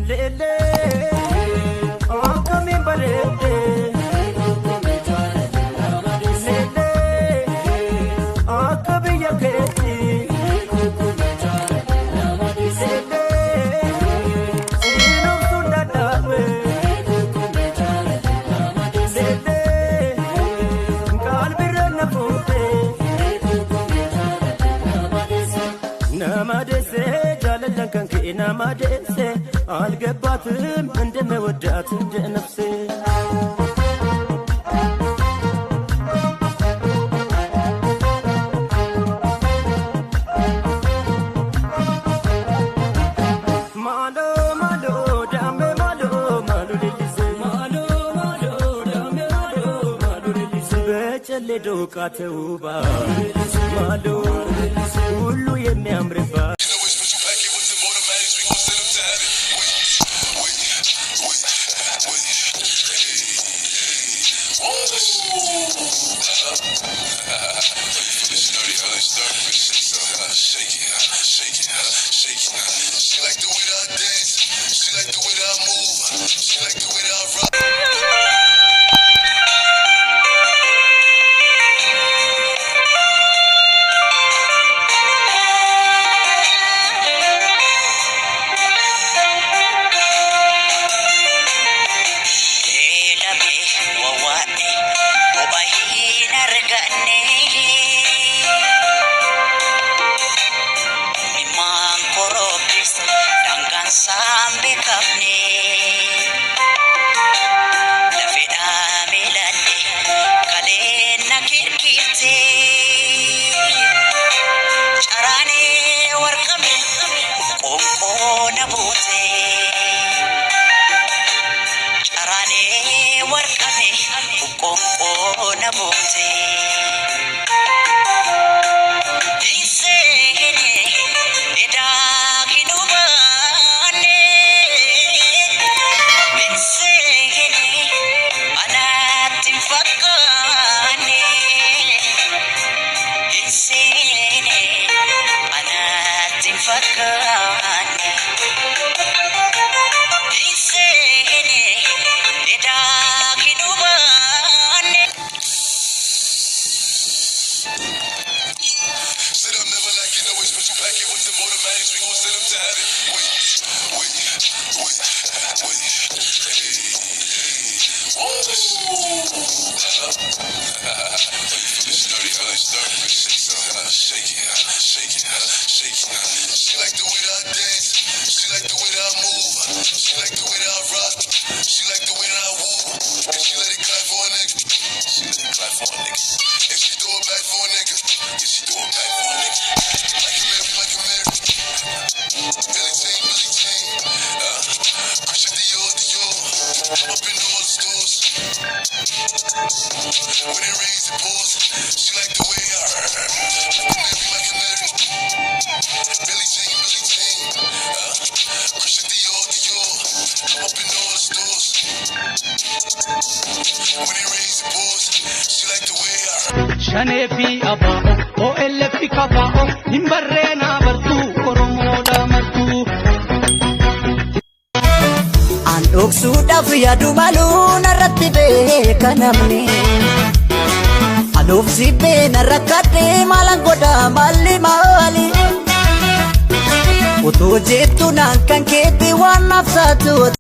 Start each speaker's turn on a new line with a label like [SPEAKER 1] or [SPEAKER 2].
[SPEAKER 1] lele akami balete lele akabi yaketi lele ino sundatawe lele kalbi renafute namadese jalallan kanke namadese algebatim እንደመወዳት እንደ ነፍሴ ማሎ ማሎ ዳሜ ማሎ ማሎ ሌሊሴ ማሎ ማሎ ዳሜ ማሎ ማሎ ሌሊሴ በጨሌ ዶቃ ተውባ ማሎ ሁሉ የሚያምርባት
[SPEAKER 2] She like the way that I dance. She like the way that I move. She like the way that I rock. Sambe kapne lafida milane kale nakirkite charane warqame qonqo nabote charane warqame qonqo nabote isene eda kinuba She like the way that I dance. She like the way that I move. She like the way that I rock. She like the way that I woo. And she let it clap for a nigga. She let it clap for a nigga. And she throw it back for a nigga. Yeah, she throw it back for a nigga. Like a Mary, like a Mary. Billie Jean. Christian Dior, Dior. I'm up in all the stores. When it rains, it pours. She like the way I like a Mary. Billie Jean. Christian Dior, Dior. I'm up in all the stores. When it rains, it pours. She like the way I
[SPEAKER 3] Shanefi abao, o elefi kabao, nimbarena bartu, oromo damartu.
[SPEAKER 4] Andoksu dafiya dumalu narratti beekanamne. Anuuf sibbee narrakkadhe maalan godha maalli maali. Utuu jettu naan kan keetti waan nafsaatu